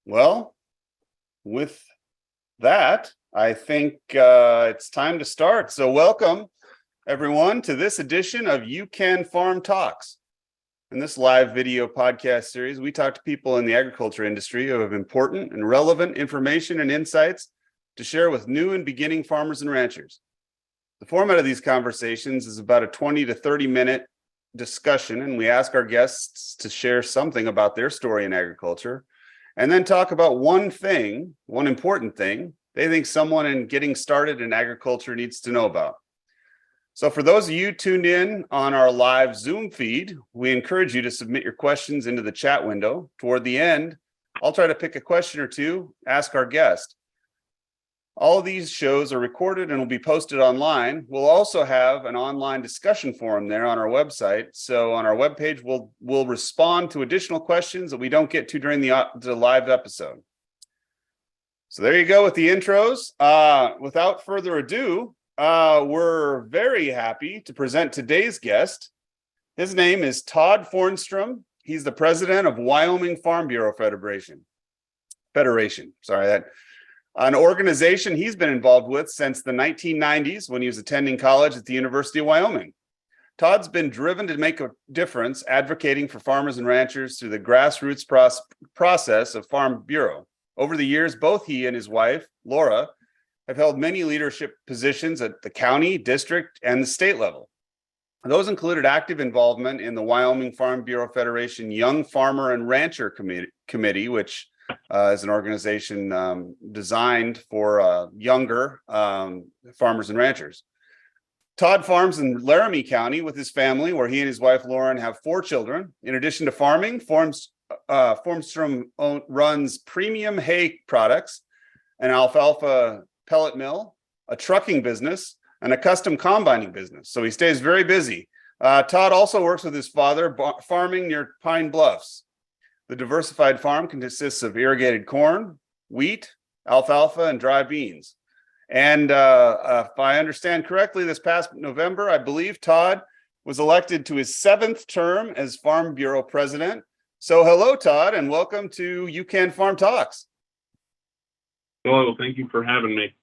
Well, with that, I think it's time to start. So welcome, everyone, to this edition of You Can Farm Talks. In this live video podcast series, we talk to people in the agriculture industry who have important and relevant information and insights to share with new and beginning farmers and ranchers. The format of these conversations is about a 20 to 30 minute discussion, and we ask our guests to share something about their story in agriculture, and then talk about one important thing they think someone in getting started in agriculture needs to know about. So for those of you tuned in on our live Zoom feed, we encourage you to submit your questions into the chat window. Toward the end, I'll try to pick a question or two, ask our guest. All of these shows are recorded and will be posted online. We'll also have an online discussion forum there on our website. So on our webpage, we'll respond to additional questions that we don't get to during the live episode. So there you go with the intros. Without further ado, we're very happy to present today's guest. His name is Todd Fornstrom. He's the president of Wyoming Farm Bureau Federation. An organization he's been involved with since the 1990s when he was attending college at the University of Wyoming. Todd's been driven to make a difference advocating for farmers and ranchers through the grassroots process of Farm Bureau. Over the years, both he and his wife, Laura, have held many leadership positions at the county, district, and the state level. Those included active involvement in the Wyoming Farm Bureau Federation Young Farmer and Rancher Committee, which is an organization designed for younger farmers and ranchers. Todd farms in Laramie County with his family, where he and his wife Lauren have 4 children. In addition to farming, Fornstrom runs premium hay products, an alfalfa pellet mill, a trucking business, and a custom combining business. So he stays very busy. Todd also works with his father farming near Pine Bluffs. The diversified farm consists of irrigated corn, wheat, alfalfa, and dry beans. And if I understand correctly, this past November, I believe Todd was elected to his 7th term as Farm Bureau president. So hello, Todd, and welcome to You Can Farm Talks. Hello, thank you for having me.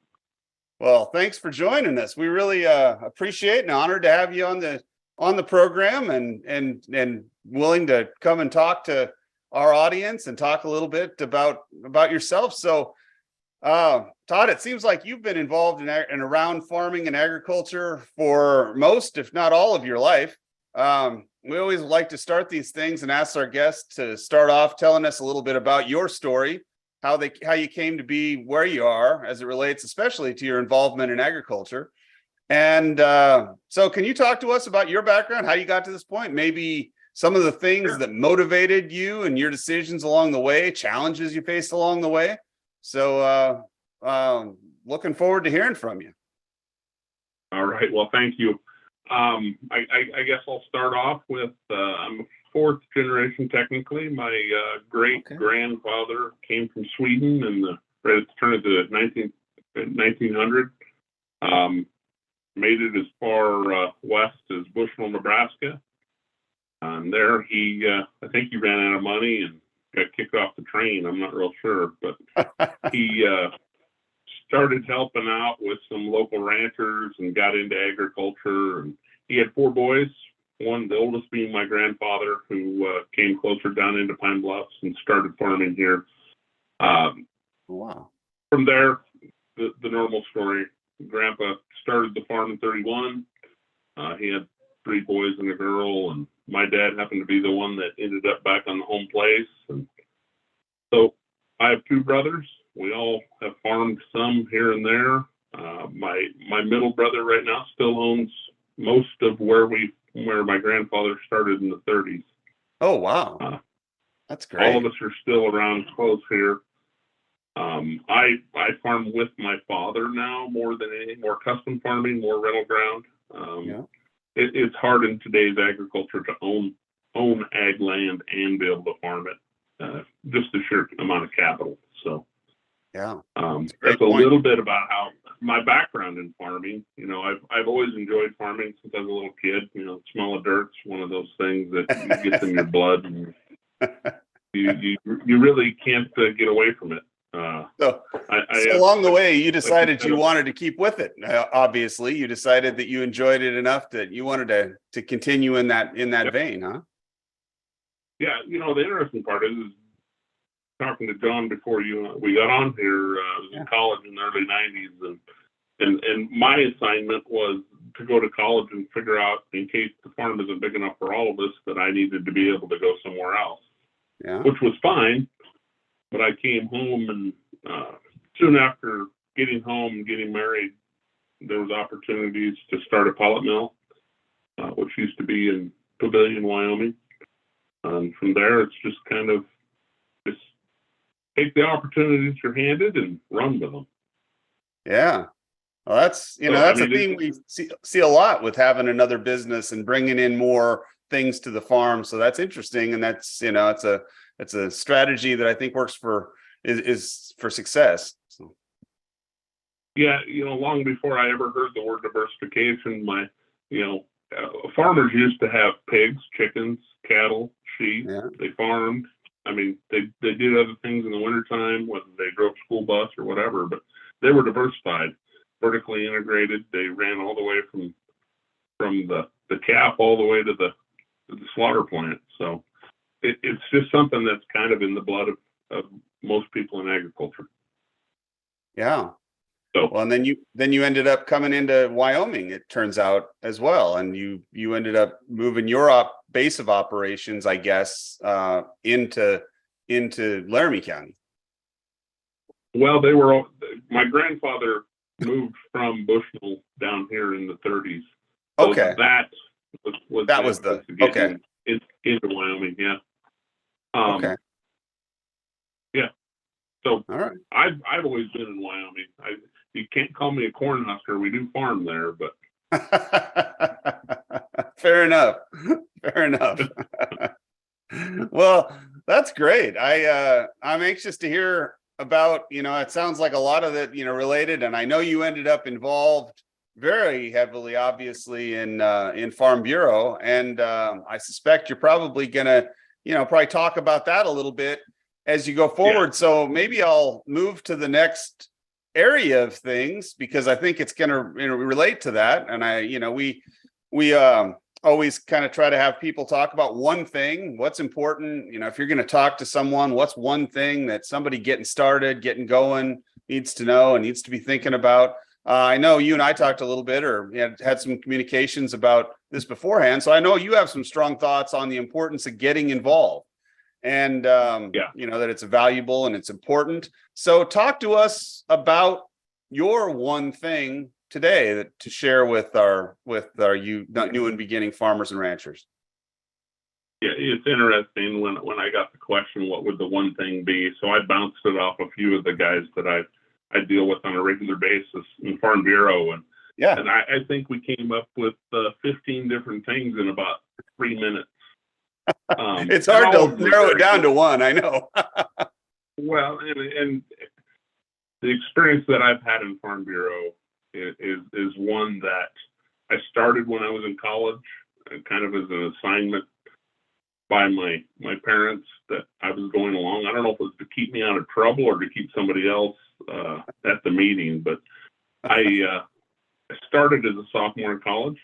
Well, thanks for joining us. We really appreciate and honored to have you on the program and willing to come and talk to our audience and talk a little bit about yourself. So, Todd, it seems like you've been involved in and around farming and agriculture for most, if not all, of your life. We always like to start these things and ask our guests to start off telling us a little bit about your story, how you came to be where you are as it relates, especially to your involvement in agriculture. And so, can you talk to us about your background, how you got to this point, maybe some of the things that motivated you and your decisions along the way, challenges you faced along the way? So looking forward to hearing from you. All right. Well, thank you. I guess I'll start off with, I'm a 4th generation technically. My great-grandfather came from Sweden right at the turn of the 1900. Made it as far west as Bushnell, Nebraska. And there I think he ran out of money and got kicked off the train. I'm not real sure, but he started helping out with some local ranchers and got into agriculture. And he had 4 boys, the oldest being my grandfather, who came closer down into Pine Bluffs and started farming here. Wow. From there, the normal story. Grandpa started the farm in 31. He had 3 boys and a girl, and my dad happened to be the one that ended up back on the home place. And so I have 2 brothers. We all have farmed some here and there. My middle brother right now still owns most of where my grandfather started in the 30s. Oh, wow. That's great. All of us are still around close here. I farm with my father now more than anything, more custom farming, more rental ground. It's hard in today's agriculture to own ag land and be able to farm it, just the sheer amount of capital. So that's a little bit about how my background in farming. I've always enjoyed farming since I was a little kid. Smell of dirt's one of those things that gets in your blood, and you really can't get away from it. So, I along the way, you like decided said, you wanted to keep with it. Obviously, you decided that you enjoyed it enough that you wanted to continue in that Yep. vein, huh? Yeah, the interesting part is talking to John before we got on here. I was in college in the early '90s, and my assignment was to go to college and figure out, in case the farm isn't big enough for all of us, that I needed to be able to go somewhere else. Yeah. Which was fine. But I came home, and soon after getting home and getting married, there was opportunities to start a pellet mill, which used to be in Pavilion, Wyoming. From there, it's just kind of just take the opportunities you're handed and run with them. Yeah. Well, that's that's a thing we see a lot with having another business and bringing in more things to the farm. So that's interesting, and that's it's a strategy that I think works for success. So. Yeah, long before I ever heard the word diversification, farmers used to have pigs, chickens, cattle, sheep. Yeah. They farmed. I mean, they did other things in the wintertime, whether they drove school bus or whatever, but they were diversified, vertically integrated. They ran all the way from the calf all the way to the slaughter plant. So it's just something that's kind of in the blood of most people in agriculture. Yeah. So, well, and then you ended up coming into Wyoming, it turns out, as well, and you ended up moving your base of operations, I guess, into Laramie County. Well, my grandfather moved from Bushnell down here in the 30s. So okay. That was okay. Into Wyoming, yeah. Okay. Yeah. So all right. I've always been in Wyoming. You can't call me a corn husker. We do farm there, but fair enough. Well, that's great. I'm anxious to hear about, it sounds like a lot of it, related, and I know you ended up involved very heavily, obviously, in Farm Bureau, and I suspect you're probably gonna, probably talk about that a little bit as you go forward. Yeah. So maybe I'll move to the next area of things, because I think it's gonna relate to that, and we always kind of try to have people talk about one thing, what's important. If you're going to talk to someone, what's one thing that somebody getting started, getting going needs to know and needs to be thinking about. I know you and I talked a little bit, or had some communications about this beforehand. So I know you have some strong thoughts on the importance of getting involved, and that it's valuable and it's important. So talk to us about your one thing today to share with our new and beginning farmers and ranchers. Yeah, it's interesting when I got the question, what would the one thing be? So I bounced it off a few of the guys that I deal with on a regular basis in Farm Bureau, and I think we came up with 15 different things in about 3 minutes. It's hard to narrow it down to one, I know. Well, and the experience that I've had in Farm Bureau is one that I started when I was in college, kind of as an assignment by my parents that I was going along. I don't know if it was to keep me out of trouble or to keep somebody else at the meeting, but I started as a sophomore in college.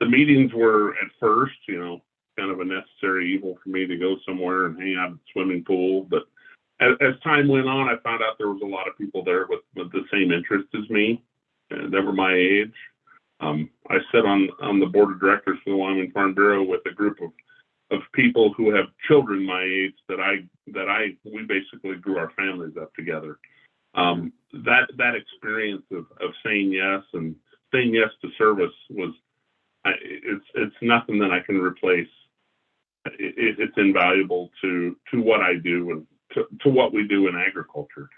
The meetings were at first, kind of a necessary evil for me to go somewhere and hang out at the swimming pool, but as time went on, I found out there was a lot of people there with the same interest as me that were my age. I sit on the board of directors for the Wyoming Farm Bureau with a group of people who have children my age we basically grew our families up together. That experience of saying yes and saying yes to service it's nothing that I can replace. It's invaluable to what I do and to what we do in agriculture.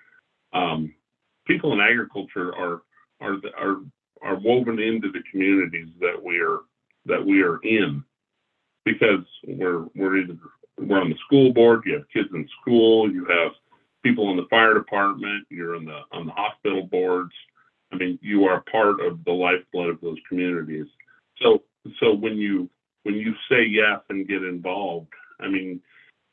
People in agriculture are woven into the communities that we are in, because we're on the school board. You have kids in school. You have people in the fire department. You're on the hospital boards. I mean, you are part of the lifeblood of those communities. So when you say yes and get involved, I mean,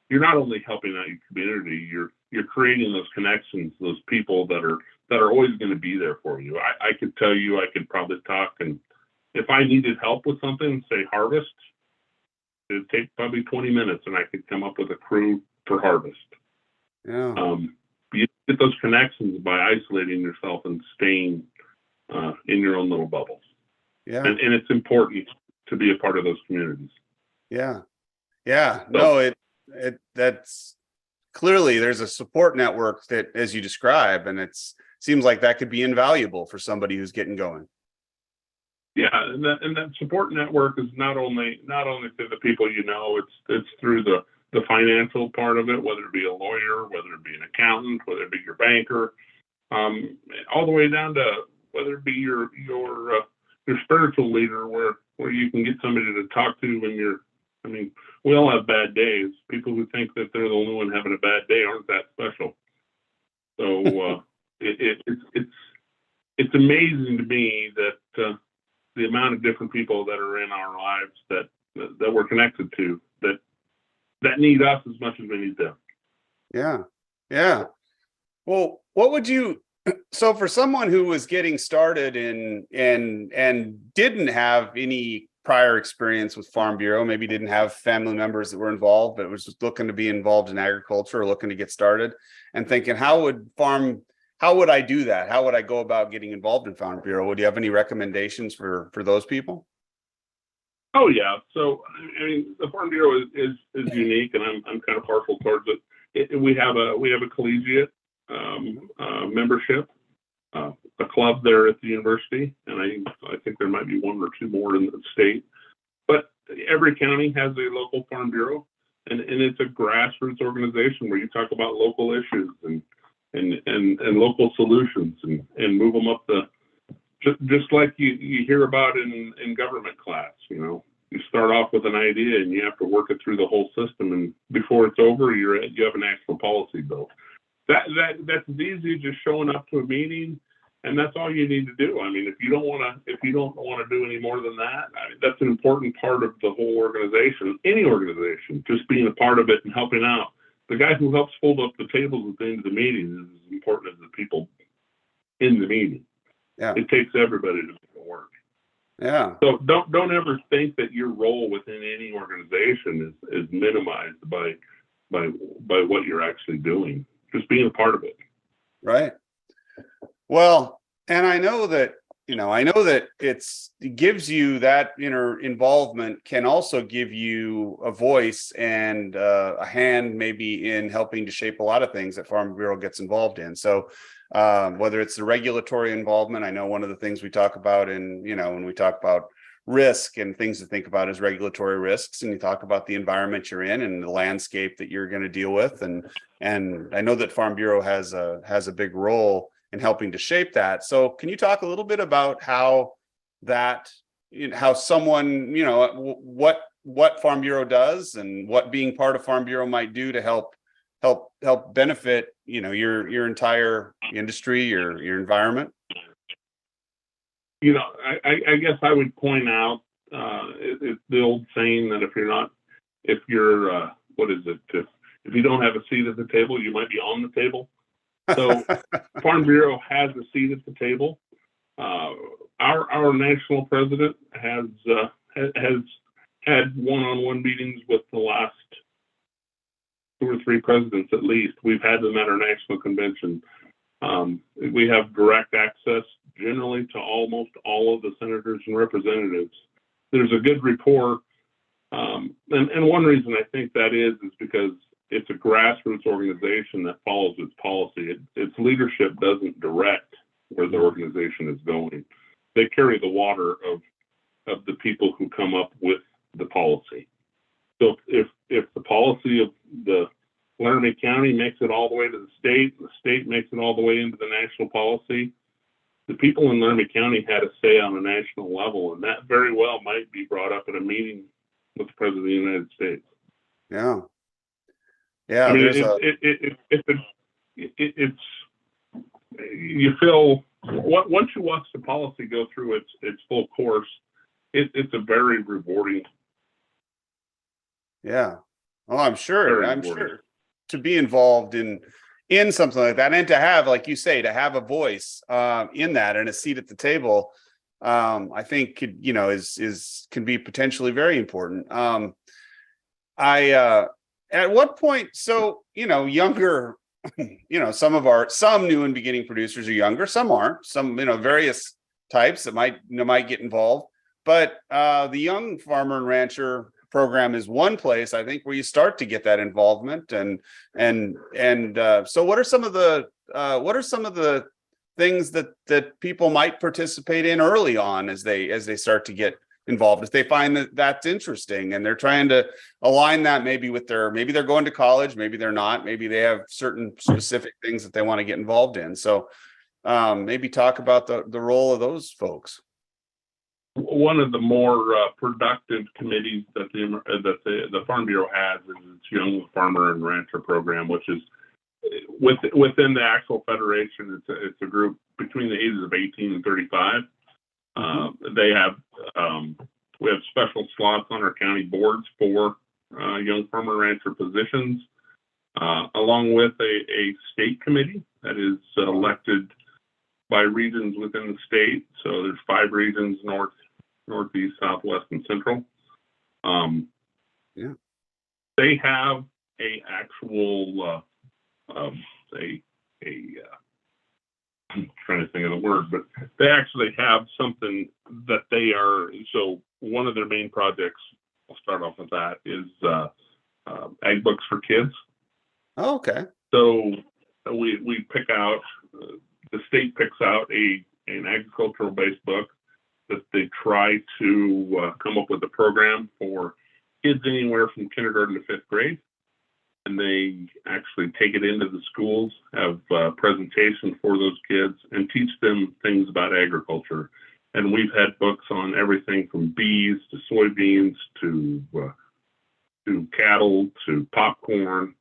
you're not only helping out your community, you're creating those connections, those people that are always going to be there for you. I could tell you, I could probably talk, and if I needed help with something, say harvest, it'd take probably 20 minutes and I could come up with a crew for harvest. Yeah. You get those connections by isolating yourself and staying in your own little bubbles. Yeah. And it's important to be a part of those communities. Yeah. Yeah. No, that's clearly there's a support network that, as you describe, and seems like that could be invaluable for somebody who's getting going. Yeah, and that support network is not only through the people you know, it's through the financial part of it, whether it be a lawyer, whether it be an accountant, whether it be your banker, all the way down to whether it be your spiritual leader, where you can get somebody to talk to when I mean, we all have bad days. People who think that they're the only one having a bad day aren't that special. So it's amazing to me that the amount of different people that are in our lives that we're connected to that need us as much as we need them. Yeah. Yeah. Well, what would you, so for someone who was getting started and didn't have any prior experience with Farm Bureau, maybe didn't have family members that were involved, but was just looking to be involved in agriculture or looking to get started and thinking, how would I do that? How would I go about getting involved in Farm Bureau? Would you have any recommendations for those people? Oh yeah. So I mean, the Farm Bureau is unique, and I'm kind of partial towards it. We have a collegiate membership, a club there at the university, and I think there might be one or two more in the state. But every county has a local Farm Bureau, and it's a grassroots organization where you talk about local issues and local solutions and move them up just like you hear about in government class. You know, you start off with an idea and you have to work it through the whole system, and before it's over, you have an actual policy built. That's as easy as just showing up to a meeting, and that's all you need to do. I mean, if you don't want to do any more than that, I mean, that's an important part of the whole organization. Any organization, just being a part of it and helping out. The guy who helps fold up the tables at the end of the meeting is as important as the people in the meeting. Yeah. It takes everybody to make it work. Yeah. So don't ever think that your role within any organization is minimized by what you're actually doing. Just being a part of it. Right. Well, and I know that it gives you that inner involvement, can also give you a voice and a hand maybe in helping to shape a lot of things that Farm Bureau gets involved in. So whether it's the regulatory involvement, I know one of the things we talk about when we talk about risk and things to think about is regulatory risks, and you talk about the environment you're in and the landscape that you're going to deal with, and I know that Farm Bureau has a big role in helping to shape that. So can you talk a little bit about how someone, what Farm Bureau does and what being part of Farm Bureau might do to help benefit, your entire industry, your environment? I guess I would point out it's the old saying that if you don't have a seat at the table, you might be on the table. So Farm Bureau has a seat at the table. Our national president has had one-on-one meetings with the last 2 or 3 presidents at least. We've had them at our national convention. We have direct access generally to almost all of the senators and representatives. There's a good rapport. And one reason I think that is because it's a grassroots organization that follows its policy. Its leadership doesn't direct where the organization is going. They carry the water of the people who come up with the policy. So if the policy of the Laramie County makes it all the way to the state makes it all the way into the national policy, the people in Laramie County had a say on a national level, and that very well might be brought up at a meeting with the President of the United States. Yeah. Yeah. I mean, it's you feel once you watch the policy go through its full course, it's a very rewarding. Yeah. Oh, I'm sure. Very I'm rewarding. sure to be involved in something like that, and to have, like you say, to have a voice in that and a seat at the table, I think could, is can be potentially very important. I At what point? So younger, some new and beginning producers are younger, some aren't. Some various types that might get involved, but the young farmer and rancher program is one place I think where you start to get that involvement. So what are some of the things that people might participate in early on as they start to get involved, if they find that that's interesting and they're trying to align that maybe with maybe they're going to college, maybe they're not, maybe they have certain specific things that they want to get involved in. So maybe talk about the role of those folks. One of the more productive committees that the Farm Bureau has is its Young Farmer and Rancher program, which is within the actual federation. It's a group between the ages of 18 and 35. They have we have special slots on our county boards for young farmer rancher positions, along with a state committee that is elected by regions within the state. So there's 5 regions: north, northeast, southwest, and central. They have a actual I'm trying to think of the word, but they actually have something that they are. So one of their main projects, I'll start off with that, is ag books for kids. Oh, okay. So we pick out, the state picks out an agricultural based book that they try to come up with a program for kids anywhere from kindergarten to 5th grade. And they actually take it into the schools, have presentations for those kids, and teach them things about agriculture. And we've had books on everything from bees to soybeans to cattle to popcorn.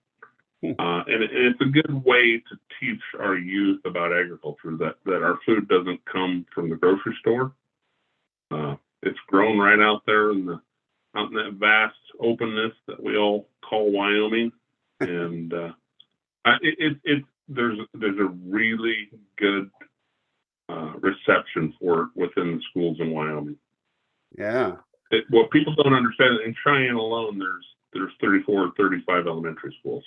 And it's a good way to teach our youth about agriculture, that our food doesn't come from the grocery store. It's grown right out there out in that vast openness that we all call Wyoming. And there's a really good reception for it within the schools in Wyoming. Yeah. What people don't understand, in Cheyenne alone, there's 34 or 35 elementary schools.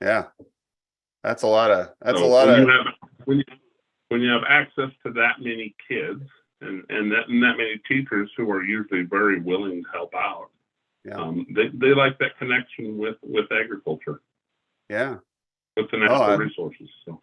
Yeah, that's a lot of. When you have access to that many kids and that many teachers who are usually very willing to help out. Yeah. They like that connection with agriculture. Yeah. With the natural resources. So.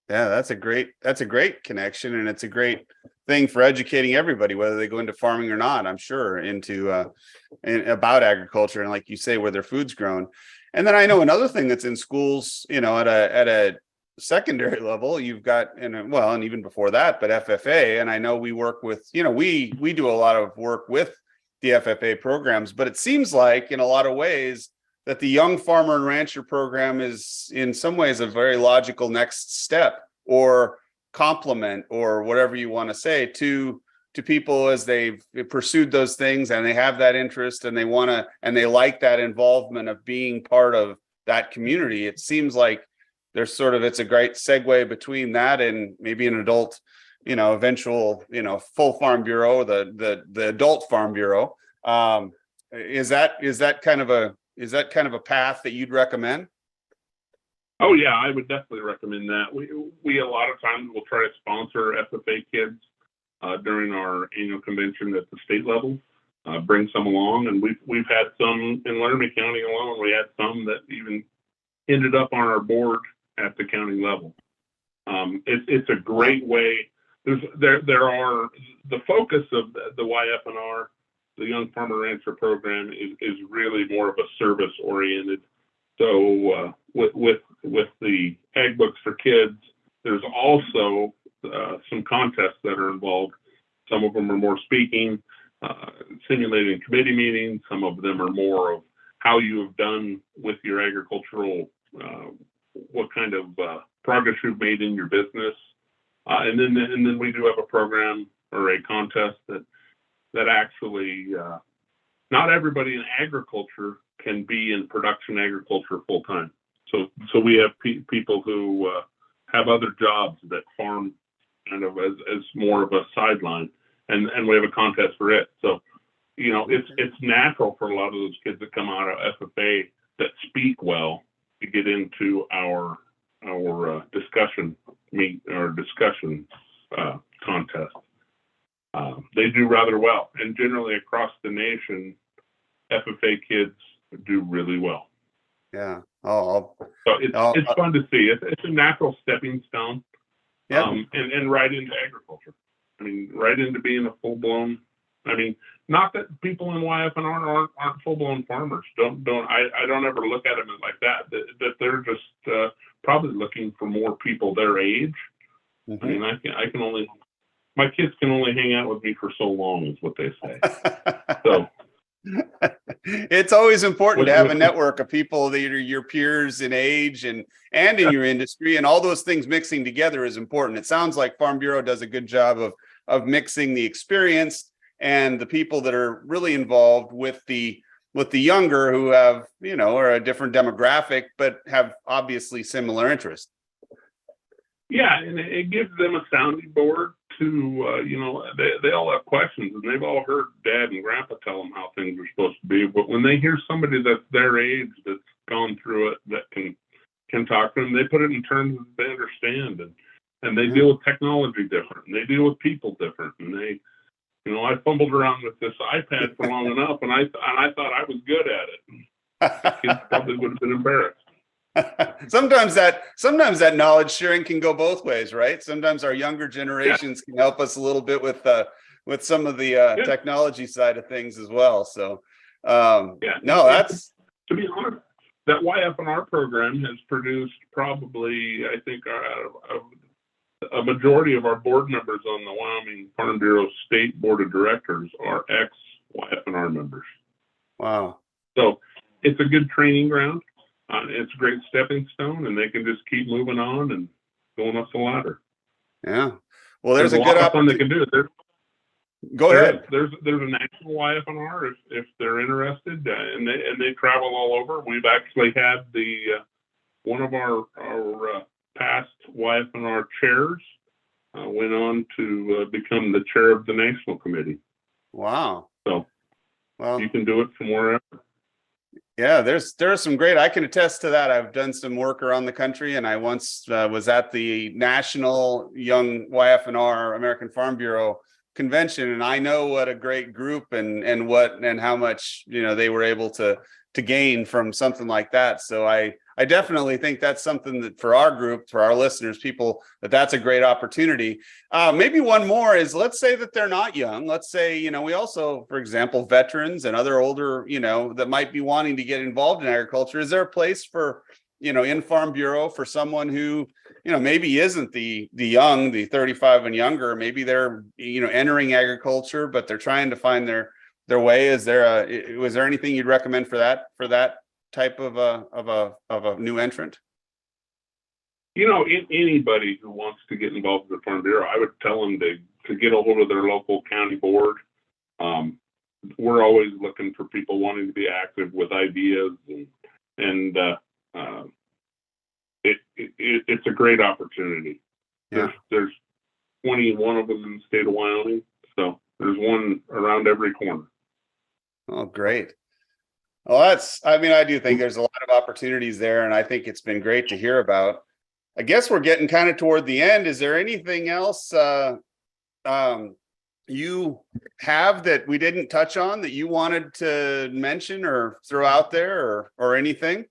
Yeah, that's a great connection, and it's a great thing for educating everybody, whether they go into farming or not, I'm sure, about agriculture, and like you say, where their food's grown. And then I know another thing that's in schools, at a secondary level, you've got, and even before that, but FFA. And I know we work with, we do a lot of work with the FFA programs, but it seems like in a lot of ways that the Young Farmer and Rancher program is in some ways a very logical next step or complement or whatever you want to say to people as they've pursued those things and they have that interest and they like that involvement of being part of that community. It seems like it's a great segue between that and maybe an adult, eventual, full Farm Bureau, the adult Farm Bureau. Is that kind of a path that you'd recommend? Oh yeah, I would definitely recommend that. We a lot of times will try to sponsor FFA kids during our annual convention at the state level. Bring some along, and we've had some in Laramie County alone. We had some that even ended up on our board at the county level. It's a great way. There are the focus of the YFNR, the Young Farmer Rancher program, is really more of a service oriented. So with the ag books for kids, there's also some contests that are involved. Some of them are more speaking, simulating committee meetings. Some of them are more of how you have done with your agricultural, what kind of progress you've made in your business. And then we do have a program or a contest that actually not everybody in agriculture can be in production agriculture full time. So we have people who have other jobs that farm kind of as more of a sideline, and we have a contest for it. So, you know, it's natural for a lot of those kids that come out of FFA that speak well to get into our discussion contest. They do rather well, and generally across the nation, FFA kids do really well. Yeah. So it's fun to see. It's a natural stepping stone. Yeah. And right into agriculture. I mean, right into being a full-blown. I mean, not that people in YF&R aren't full-blown farmers. I don't ever look at them like that. That they're just probably looking for more people their age. Mm-hmm. I mean, my kids can only hang out with me for so long, is what they say. So it's always important to have a network of people that are your peers in age and in your industry, and all those things mixing together is important. It sounds like Farm Bureau does a good job of mixing the experience and the people that are really involved with the younger who have, you know, are a different demographic, but have obviously similar interests. Yeah, and it gives them a sounding board to, you know, they all have questions, and they've all heard Dad and Grandpa tell them how things are supposed to be. But when they hear somebody that's their age, that's gone through it, that can talk to them, they put it in terms that they understand, and they deal with technology different, and they deal with people different, and they, you know, I fumbled around with this iPad for long enough, and I thought I was good at it. Kids probably would have been embarrassed. Sometimes that knowledge sharing can go both ways, right? Sometimes our younger generations can help us a little bit with some of the technology side of things as well. So no, that's, to be honest, that YF&R program has produced probably, I think, a majority of our board members on the Wyoming Farm Bureau State Board of Directors are ex-YF&R members. Wow. So it's a good training ground. It's a great stepping stone, and they can just keep moving on and going up the ladder. Yeah. Well, there's a lot good of fun they can do. Go ahead. There's a national YF&R if they're interested, and they travel all over. We've actually had one of our past YF&R chairs went on to become the chair of the national committee. Wow. So, well, you can do it from wherever. Yeah, there's some great, I can attest to that. I've done some work around the country, and I once was at the National Young YF&R American Farm Bureau convention, and I know what a great group and how much, you know, they were able to gain from something like that. So I definitely think that's something that for our group, for our listeners, people, that's a great opportunity. Maybe one more is, let's say that they're not young. Let's say, you know, we also, for example, veterans and other older, you know, that might be wanting to get involved in agriculture. Is there a place for, you know, in Farm Bureau for someone who, you know, maybe isn't the young, the 35 and younger, maybe they're, you know, entering agriculture, but they're trying to find their way? Was there anything you'd recommend for that type of a new entrant? You know, anybody who wants to get involved with the Farm Bureau, I would tell them to get a hold of their local county board. We're always looking for people wanting to be active with ideas, and it's a great opportunity. Yeah. There's 21 of them in the state of Wyoming, so there's one around every corner. Oh, great. Well, I do think there's a lot of opportunities there, and I think it's been great to hear about. I guess we're getting kind of toward the end. Is there anything else you have that we didn't touch on that you wanted to mention or throw out there, or anything?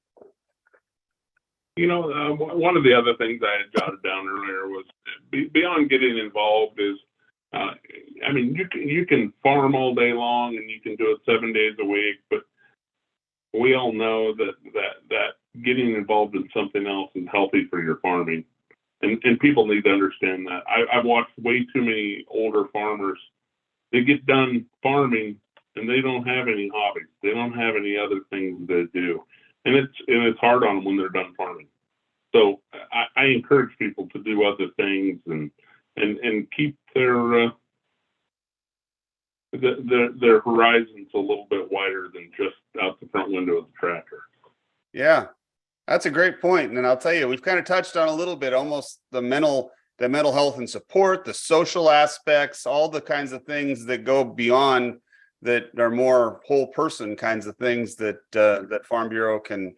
You know, one of the other things I had jotted down earlier was beyond getting involved is, I mean, you can farm all day long and you can do it 7 days a week, but we all know that getting involved in something else is healthy for your farming, and people need to understand that. I've watched way too many older farmers. They get done farming and they don't have any hobbies. They don't have any other things to do, and it's hard on them when they're done farming. So I encourage people to do other things and keep their their horizon's a little bit wider than just out the front window of the tractor. Yeah, that's a great point. And I'll tell you, we've kind of touched on a little bit, almost the mental health and support, the social aspects, all the kinds of things that go beyond that are more whole person kinds of things that that Farm Bureau can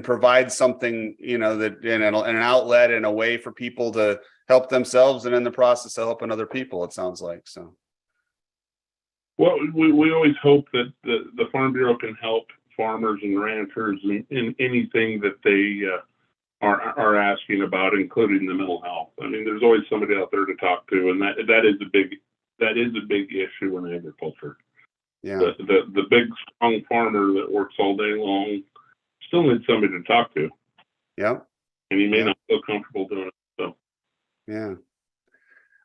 provide something, that in an outlet and a way for people to help themselves and in the process of helping other people, it sounds like. So. Well, we always hope that the Farm Bureau can help farmers and ranchers in anything that they are asking about, including the mental health. I mean, there's always somebody out there to talk to, and that is a big issue in agriculture. Yeah. The big strong farmer that works all day long still needs somebody to talk to. Yeah. And he may not feel comfortable doing it. So. Yeah.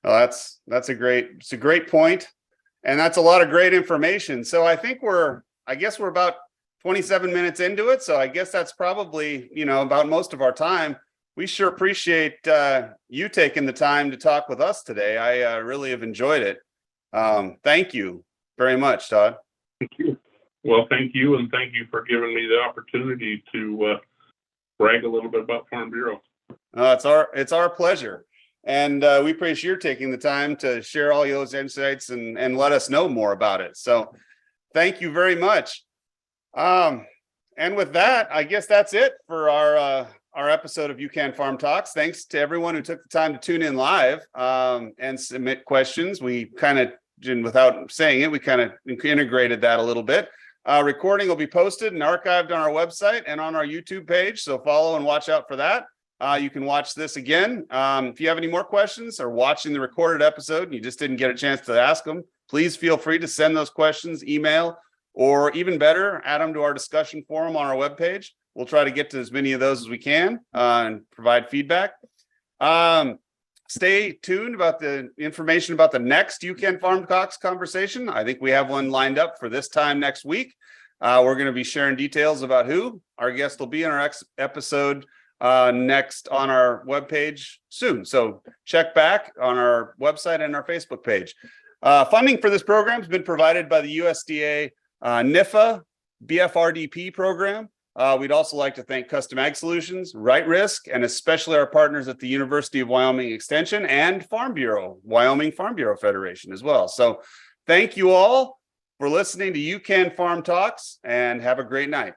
Well, that's a great point. And that's a lot of great information. So I think we're about 27 minutes into it. So I guess that's probably, about most of our time. We sure appreciate you taking the time to talk with us today. I really have enjoyed it. Thank you very much, Todd. Thank you. Well, thank you. And thank you for giving me the opportunity to brag a little bit about Farm Bureau. It's our pleasure. And we appreciate your taking the time to share all those insights and let us know more about it. So thank you very much. And with that, I guess that's it for our episode of You Can Farm Talks. Thanks to everyone who took the time to tune in live and submit questions. We kind of, without saying it, we kind of integrated that a little bit. Recording will be posted and archived on our website and on our YouTube page. So follow and watch out for that. You can watch this again. If you have any more questions or watching the recorded episode and you just didn't get a chance to ask them, please feel free to send those questions, email, or even better, add them to our discussion forum on our webpage. We'll try to get to as many of those as we can and provide feedback. Stay tuned about the information about the next You Can Farm Talks conversation. I think we have one lined up for this time next week. We're going to be sharing details about who our guest will be in our episode next on our webpage soon. So check back on our website and our Facebook page. Funding for this program has been provided by the USDA NIFA BFRDP program. We'd also like to thank Custom Ag Solutions, Right Risk, and especially our partners at the University of Wyoming Extension and Farm Bureau, Wyoming Farm Bureau Federation as well. So thank you all for listening to You Can Farm Talks and have a great night.